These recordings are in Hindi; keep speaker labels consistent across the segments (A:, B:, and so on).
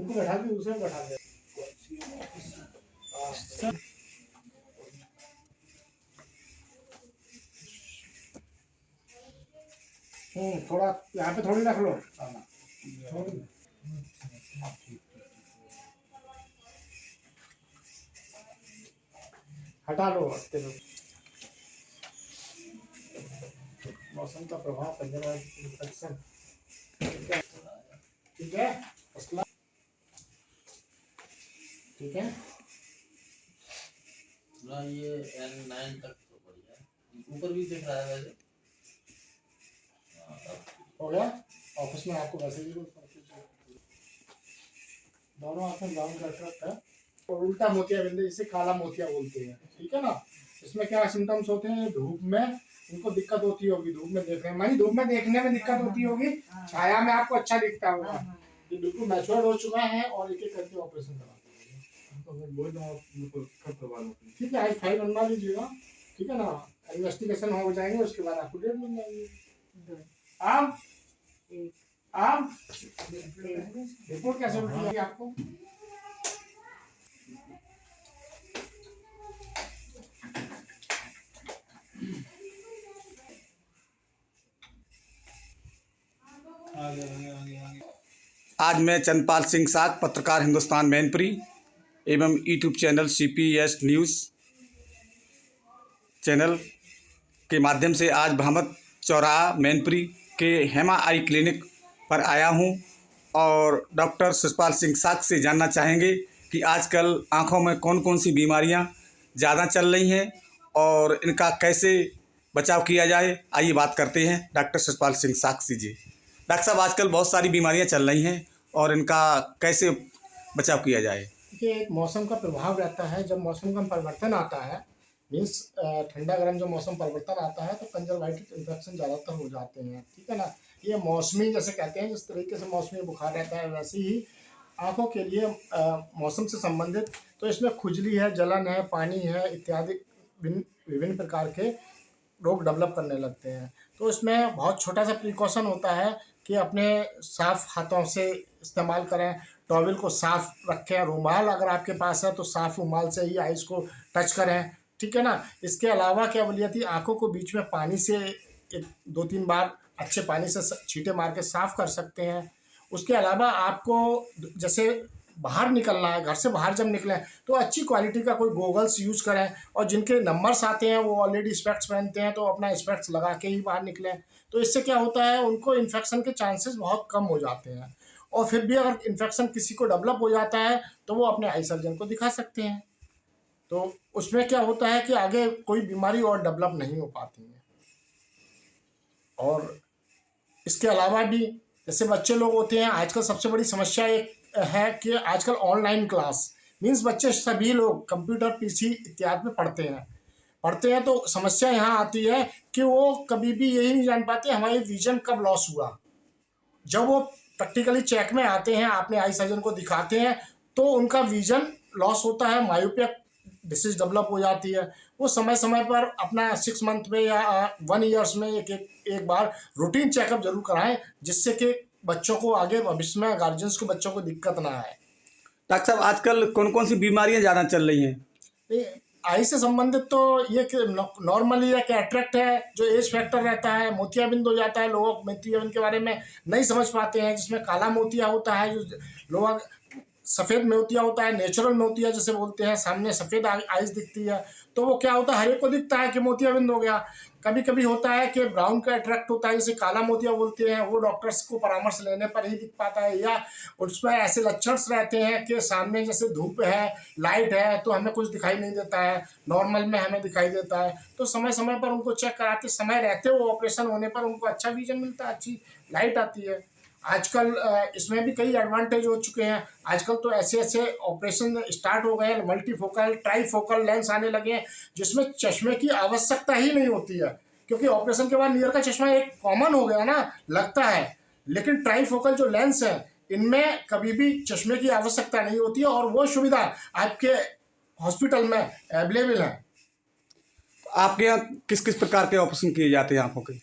A: उनको बैठा के दूसरे को बैठा दे। थोड़ा यहाँ पे थोड़ी रख लो। हटा लो। मौसम का प्रभाव इन्फेक्शन। ठीक है, ठीक है
B: ना। ये N9 तक तो बढ़िया है, ऊपर भी दिख रहा है वैसे।
A: हो गया। ऑफिस में आपको वैसे भी दोनों आंखें ब्राउन कट है और उल्टा मोतिया बिंदु जिसे काला मोतिया बोलते हैं। ठीक है ना। इसमें क्या सिम्टम्स होते हैं? धूप में इनको दिक्कत होती होगी, धूप में देखने में, धूप में देखने में दिक्कत होती होगी, छाया में आपको अच्छा दिखता होगा। ये बिल्कुल मैच्योर हो चुका है और एक एक करके ऑपरेशन कराते हैं। ठीक है, आज फाइल बनवा लीजिएगा। ठीक है ना, इन्वेस्टिगेशन हो जाएंगे, उसके बाद आपको डेट मिल जाएगी। आप रिपोर्ट कैसे होती है आपको?
C: आज मैं चंद्रपाल सिंह साग, पत्रकार, हिंदुस्तान मैनपुरी एवं YouTube channel CPS news channel के माध्यम से आज भामत चौराहा मैनपुरी के हेमा आई क्लिनिक पर आया हूं और डॉक्टर सतपाल सिंह साग से जानना चाहेंगे कि आजकल आँखों में कौन कौन सी बीमारियां ज़्यादा चल रही हैं और इनका कैसे बचाव किया जाए। आइए बात करते हैं डॉक्टर सतपाल सिंह साग जी। डॉक्टर साहब, आजकल बहुत सारी बीमारियां चल रही हैं और इनका कैसे बचाव किया जाए?
A: देखिए, एक मौसम का प्रभाव रहता है। जब मौसम का परिवर्तन आता है, मीन्स ठंडा गर्म जब मौसम परिवर्तन आता है तो कंजरवाइटिस इन्फेक्शन ज़्यादातर हो जाते हैं। ठीक है ना। ये मौसमी जैसे कहते हैं, जिस तरीके से मौसमी बुखार रहता है वैसे ही आँखों के लिए मौसम से संबंधित तो इसमें खुजली है, जलन है, पानी है इत्यादि विभिन्न प्रकार के रोग डेवलप करने लगते हैं। तो इसमें बहुत छोटा सा प्रिकॉशन होता है कि अपने साफ हाथों से इस्तेमाल करें, टॉवल को साफ रखें, रुमाल अगर आपके पास है तो साफ रुमाल से ही आइस को टच करें। ठीक है ना। इसके अलावा क्या बोलिए, आँखों को बीच में पानी से 2-3 बार अच्छे पानी से छींटे मार के साफ कर सकते हैं। उसके अलावा आपको जैसे बाहर निकलना है, घर से बाहर जब निकलें तो अच्छी क्वालिटी का कोई गॉगल्स यूज़ करें, और जिनके नंबर्स आते हैं वो ऑलरेडी स्पेक्ट्स पहनते हैं तो अपना स्पेक्ट्स लगा के ही बाहर निकलें। तो इससे क्या होता है, उनको इन्फेक्शन के चांसेस बहुत कम हो जाते हैं। और फिर भी अगर इन्फेक्शन किसी को डेवलप हो जाता है तो वो अपने आई सर्जन को दिखा सकते हैं। तो उसमें क्या होता है कि आगे कोई बीमारी और डेवलप नहीं हो पाती है। और इसके अलावा भी जैसे बच्चे लोग होते हैं, आजकल सबसे बड़ी समस्या एक है कि आजकल ऑनलाइन क्लास, मीन्स बच्चे सभी लोग कंप्यूटर PC इत्यादि में पढ़ते हैं तो समस्या यहाँ आती है कि वो कभी भी यही नहीं जान पाते हमारी विजन कब लॉस हुआ। जब वो प्रैक्टिकली चेक में आते हैं, अपने आई सर्जन को दिखाते हैं तो उनका विजन लॉस होता है, मायोपिया डिसीज डेवलप हो जाती है। वो समय समय पर अपना 6 मंथ में या 1 ईयर्स में एक बार रूटीन चेकअप जरूर कराएं, जिससे कि बच्चों को आगे भविष्य में गार्जियंस को बच्चों को दिक्कत ना आए।
C: डॉक्टर साहब, आजकल कौन कौन सी बीमारियां ज़्यादा चल रही हैं?
A: आई से संबंधित तो ये नॉर्मली है, कैटरेक्ट है जो एज फैक्टर रहता है, मोतियाबिंद हो जाता है। लोग मोतियाबिंद के बारे में नहीं समझ पाते हैं, जिसमें काला मोतिया होता है, जो लोग सफ़ेद मोतिया होता है, नेचुरल मोतिया जिसे बोलते हैं, सामने सफ़ेद आइज दिखती है तो वो क्या होता है, हर एक को दिखता है कि मोतियाबिंद हो गया। कभी कभी होता है कि ब्राउन का अट्रैक्ट होता है, जिसे काला मोतिया बोलते हैं, वो डॉक्टर्स को परामर्श लेने पर ही दिख पाता है। या उसमें ऐसे लक्षण रहते हैं कि सामने जैसे धूप है, लाइट है तो हमें कुछ दिखाई नहीं देता है, नॉर्मल में हमें दिखाई देता है। तो समय समय पर उनको चेक कराते समय रहते हो, ऑपरेशन होने पर उनको अच्छा विजन मिलता है, अच्छी लाइट आती है। आजकल इसमें भी कई एडवांटेज हो चुके हैं। आजकल तो ऐसे ऐसे ऑपरेशन स्टार्ट हो गए हैं, मल्टीफोकल, ट्राईफोकल लेंस आने लगे हैं, जिसमें चश्मे की आवश्यकता ही नहीं होती है, क्योंकि ऑपरेशन के बाद नियर का चश्मा एक कॉमन हो गया ना, लगता है। लेकिन ट्राईफोकल जो लेंस है, इनमें कभी भी चश्मे की आवश्यकता नहीं होती है और वो सुविधा आपके हॉस्पिटल में अवेलेबल है।
C: आपके यहाँ किस किस प्रकार के ऑपरेशन किए जाते हैं आँखों के?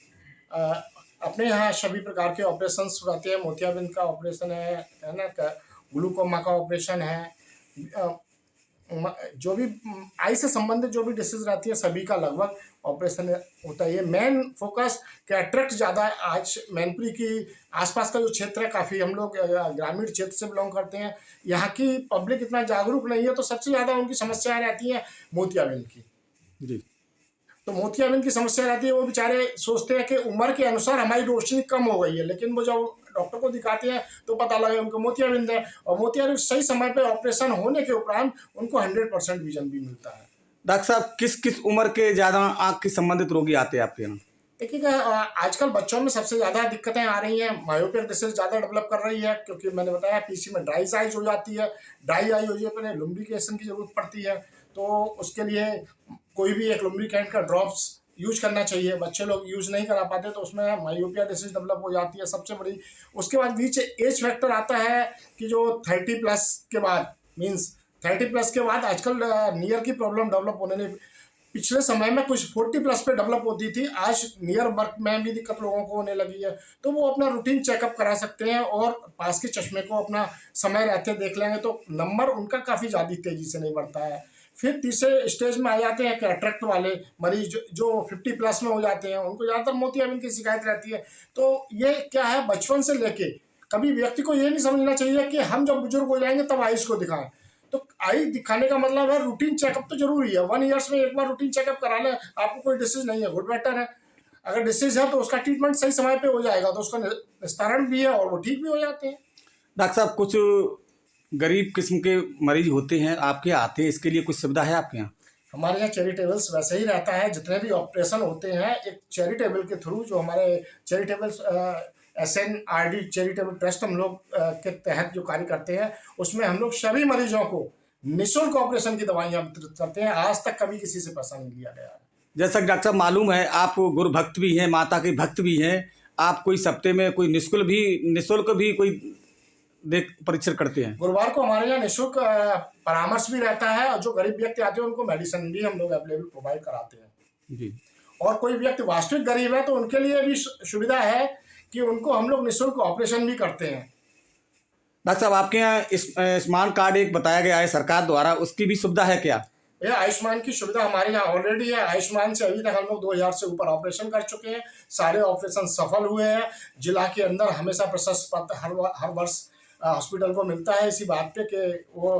A: अपने यहाँ सभी प्रकार के ऑपरेशंस रहते हैं। मोतियाबिंद का ऑपरेशन है ना, ग्लूकोमा का ऑपरेशन है, जो भी आई से संबंधित जो भी डिसीज रहती है सभी का लगभग ऑपरेशन होता है। ये मेन फोकस कैटरेक्ट ज़्यादा है आज मैनपुरी की आसपास का जो क्षेत्र है, काफ़ी हम लोग ग्रामीण क्षेत्र से बिलोंग करते हैं, यहाँ की पब्लिक इतना जागरूक नहीं है, तो सबसे ज़्यादा उनकी समस्याएं रहती हैं मोतियाबिंद की।
C: जी।
A: तो मोतियाबिंद की समस्या रहती है, वो बेचारे सोचते हैं कि उम्र के अनुसार हमारी रोशनी कम हो गई है, लेकिन वो जब डॉक्टर को दिखाते हैं तो पता लगे उनको मोतियाबिंद है, और मोतियाबिंद सही समय पे ऑपरेशन होने के उपरांत उनको 100% विजन भी मिलता है।
C: डॉक्टर साहब, किस किस उम्र के ज़्यादा आँख की संबंधित रोगी आते हैं आपके यहाँ?
A: देखिएगा, आजकल बच्चों में सबसे ज़्यादा दिक्कतें आ रही हैं, मायोपिक डिसीज ज़्यादा डेवलप कर रही है, क्योंकि मैंने बताया पीसी में ड्राई आइज हो जाती है, ड्राई आई हो जाने पर लुम्ब्रिकेशन की जरूरत पड़ती है, तो उसके लिए कोई भी एक लुम्ब्रिकेंट का ड्रॉप्स यूज करना चाहिए। बच्चे लोग यूज नहीं करा पाते तो उसमें मायोपिया डिसीज डेवलप हो जाती है सबसे बड़ी। उसके बाद बीच एज फैक्टर आता है कि जो 30+ के बाद, मीन्स 30+ के बाद आजकल नियर की प्रॉब्लम डेवलप होने लगी। पिछले समय में कुछ 40+ पे डेवलप होती थी, आज नियर वर्क में भी दिक्कत लोगों को होने लगी है, तो वो अपना रूटीन चेकअप करा सकते हैं और पास के चश्मे को अपना समय रहते देख लेंगे तो नंबर उनका काफ़ी ज़्यादा तेज़ी से नहीं बढ़ता है। फिर तीसरे स्टेज में आ जाते हैं कैटरेक्ट वाले मरीज जो 50+ में हो जाते हैं, उनको ज़्यादातर मोतियाबिंद की शिकायत रहती है। तो ये क्या है, बचपन से लेके कभी व्यक्ति को ये नहीं समझना चाहिए कि हम जब बुजुर्ग हो जाएंगे तब आयुष को दिखाएं। तो आई दिखाने का मतलब है रूटीन चेकअप तो जरूरी है, 1 ईयर्स में एक बार रूटीन चेकअप करा लें, आपको कोई डिसीज नहीं है, गुड बेटर है। अगर डिसीज है तो उसका ट्रीटमेंट सही समय पे हो जाएगा, तो उसका निस्तारण भी है और वो ठीक भी हो जाते हैं।
C: डॉक्टर साहब, कुछ गरीब किस्म के मरीज होते हैं आपके यहाँ आते हैं, इसके लिए कुछ सुविधा है आपके यहाँ?
A: हमारे यहाँ चैरिटेबल्स वैसे ही रहता है, जितने भी ऑपरेशन होते हैं एक चैरिटेबल के थ्रू, जो हमारे चैरिटेबल्स SNRD चैरिटेबल ट्रस्ट हम लोग के तहत जो कार्य करते हैं, उसमें हम लोग सभी मरीजों को निःशुल्क ऑपरेशन की दवाइयाँ वितरित करते हैं। आज तक कभी किसी से पैसा नहीं लिया गया है।
C: जैसा कि डॉक्टर साहब मालूम है, आप गुरु भक्त भी हैं, माता के भक्त भी हैं, आप कोई सप्ते में कोई निःशुल्क भी कोई देख परीक्षण करते हैं?
A: गुरुवार को हमारे यहाँ निःशुल्क परामर्श भी रहता है, और जो गरीब व्यक्ति आते हैं उनको मेडिसिन भी हम लोग अवेलेबल प्रोवाइड कराते हैं
C: जी।
A: और कोई व्यक्ति वास्तविक गरीब है तो उनके लिए भी सुविधा है कि उनको हम लोग निःशुल्क ऑपरेशन भी करते हैं।
C: डॉक्टर साहब, आपके यहाँ स्मार्ट कार्ड एक बताया गया है सरकार द्वारा, उसकी भी सुविधा है क्या?
A: यह आयुष्मान की सुविधा हमारे यहाँ ऑलरेडी है। आयुष्मान से अभी तक हम लोग 2000 से ऊपर ऑपरेशन कर चुके हैं, सारे ऑपरेशन सफल हुए हैं। जिला के अंदर हमेशा प्रशस्ति पत्र हर वर्ष हॉस्पिटल को मिलता है इसी बात पे कि वो,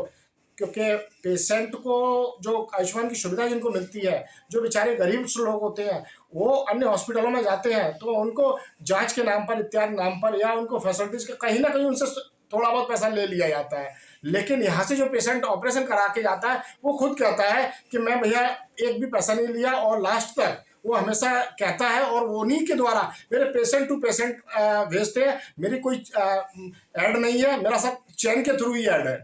A: क्योंकि पेशेंट को जो आयुष्मान की सुविधा जिनको मिलती है, जो बेचारे गरीब लोग होते हैं वो अन्य हॉस्पिटलों में जाते हैं तो उनको जांच के नाम पर इत्यादि नाम पर या उनको फैसिलिटीज के कहीं ना कहीं उनसे थोड़ा बहुत पैसा ले लिया जाता है। लेकिन यहाँ से जो पेशेंट ऑपरेशन करा के जाता है वो खुद कहता है कि मैं भैया एक भी पैसा नहीं लिया, और लास्ट तक वो हमेशा कहता है, और उन्हीं के द्वारा मेरे पेशेंट टू पेशेंट भेजते हैं। मेरी कोई ऐड नहीं है, मेरा सब चैन के थ्रू ही ऐड है।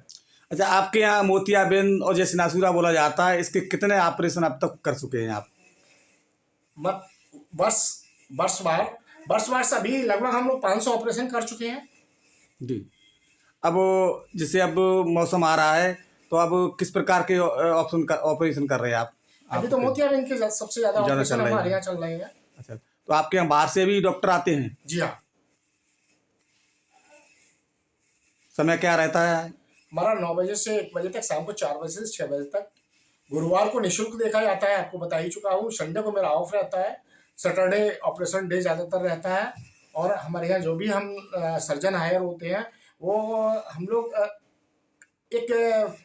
C: अच्छा, आपके यहाँ मोतियाबिंद और जैसे नासूरा बोला जाता है, इसके कितने ऑपरेशन अब तक कर चुके हैं आप?
A: वर्षवार सभी लगभग हम लोग 500 ऑपरेशन कर चुके हैं
C: जी। अब जैसे अब मौसम आ रहा है तो अब किस प्रकार के ऑपरेशन कर रहे हैं आप?
A: अभी तो मोतियाबिंद के सबसे ज्यादा ऑपरेशन
C: चल रहे
A: हमारे
C: हैं।
A: यहाँ चल रहे हैं।
C: अच्छा, तो आपके यहाँ बाहर से भी डॉक्टर आते हैं?
A: जी हाँ,
C: समय क्या रहता है?
A: हमारा 9 बजे से 1 बजे तक, शाम को 4 बजे से 6 बजे तक। गुरुवार को निःशुल्क देखा जाता है, आपको बता ही चुका हूँ। संडे को मेरा ऑफ रहता है, सैटरडे ऑपरेशन डे ज़्यादातर रहता है। और हमारे यहाँ जो भी हम सर्जन हायर होते हैं वो हम लोग एक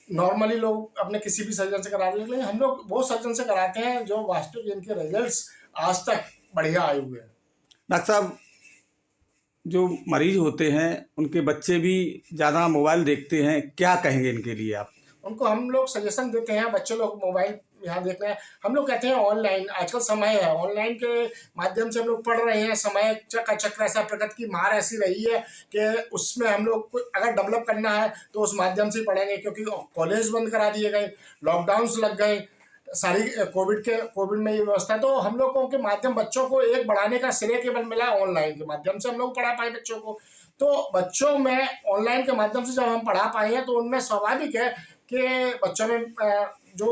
A: नॉर्मली लोग अपने किसी भी सर्जन से करा लेते हैं, हम लोग वो सर्जन से कराते हैं जो वास्तविक जिनके रिजल्ट्स आज तक बढ़िया आए हुए हैं।
C: डॉक्टर साहब, जो मरीज होते हैं उनके बच्चे भी ज़्यादा मोबाइल देखते हैं, क्या कहेंगे इनके लिए आप?
A: उनको हम लोग सजेशन देते हैं, बच्चे लोग मोबाइल यहाँ देख रहे हैं, हम लोग कहते हैं ऑनलाइन आजकल समय है, ऑनलाइन के माध्यम से हम लोग पढ़ रहे हैं। समय का चक्र ऐसा, प्रकृति की मार ऐसी रही है कि उसमें हम लोग को अगर डेवलप करना है तो उस माध्यम से ही पढ़ेंगे, क्योंकि कॉलेज बंद करा दिए गए, लॉकडाउन्स लग गए सारी, कोविड में ये व्यवस्था, तो हम लोगों के माध्यम बच्चों को एक बढ़ाने का श्रेय केवल मिला ऑनलाइन के माध्यम से हम लोग पढ़ा पाए बच्चों को। तो बच्चों में ऑनलाइन के माध्यम से जब हम पढ़ा पाए हैं तो उनमें स्वाभाविक है कि बच्चों में जो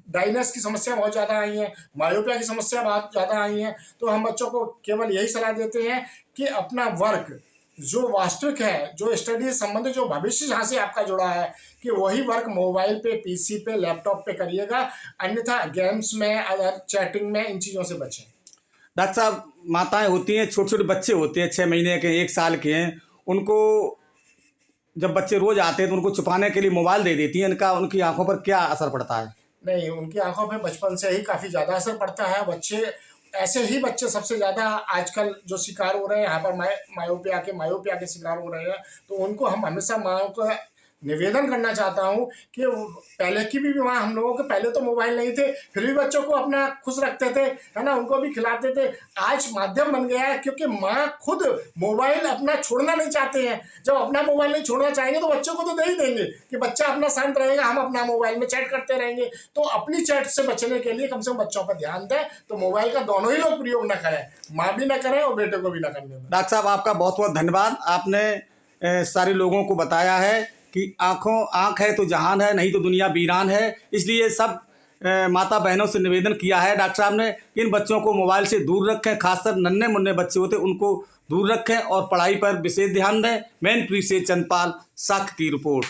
A: ड्राइनेस की समस्या बहुत ज़्यादा आई है, मायोपिया की समस्या बहुत ज़्यादा आई है। तो हम बच्चों को केवल यही सलाह देते हैं कि अपना वर्क जो वास्तविक है, जो स्टडी से संबंधित जो भविष्य जहाँ से आपका जुड़ा है कि वही वर्क मोबाइल पे, पीसी पे, लैपटॉप पे करिएगा, अन्यथा गेम्स में, अदर चैटिंग में, इन चीज़ों से बचें।
C: डॉक्टर साहब, माताएं होती हैं, छोटे छोटे बच्चे होते हैं, 6 महीने के, 1 साल के हैं, उनको जब बच्चे रोज आते हैं तो उनको छुपाने के लिए मोबाइल दे देती हैं, इनका उनकी आंखों पर क्या असर पड़ता है?
A: नहीं, उनकी आंखों पे बचपन से ही काफ़ी ज़्यादा असर पड़ता है। बच्चे, ऐसे ही बच्चे सबसे ज़्यादा आजकल जो शिकार हो रहे हैं यहाँ पर मायोपिया के शिकार हो रहे हैं। तो उनको हम हमेशा माँओं को निवेदन करना चाहता हूँ कि पहले की भी माँ, हम लोगों के पहले तो मोबाइल नहीं थे, फिर भी बच्चों को अपना खुश रखते थे, है ना, उनको भी खिलाते थे। आज माध्यम बन गया है क्योंकि माँ खुद मोबाइल अपना छोड़ना नहीं चाहते हैं। जब अपना मोबाइल नहीं छोड़ना चाहेंगे तो बच्चों को तो दे ही देंगे कि बच्चा अपना शांत रहेगा, हम अपना मोबाइल में चैट करते रहेंगे। तो अपनी चैट से बचने के लिए कम से कम बच्चों पर ध्यान दें। तो मोबाइल का दोनों ही लोग प्रयोग न करें, माँ भी न करें और बेटे को भी न करने दें।
C: डॉक्टर साहब, आपका बहुत बहुत धन्यवाद। आपने सारे लोगों को बताया है कि आँख है तो जहान है, नहीं तो दुनिया वीरान है। इसलिए सब माता बहनों से निवेदन किया है डॉक्टर साहब ने कि इन बच्चों को मोबाइल से दूर रखें, खासकर नन्हे मुन्ने बच्चे होते उनको दूर रखें और पढ़ाई पर विशेष ध्यान दें। मैनपुरी से चंदपाल, साख की रिपोर्ट।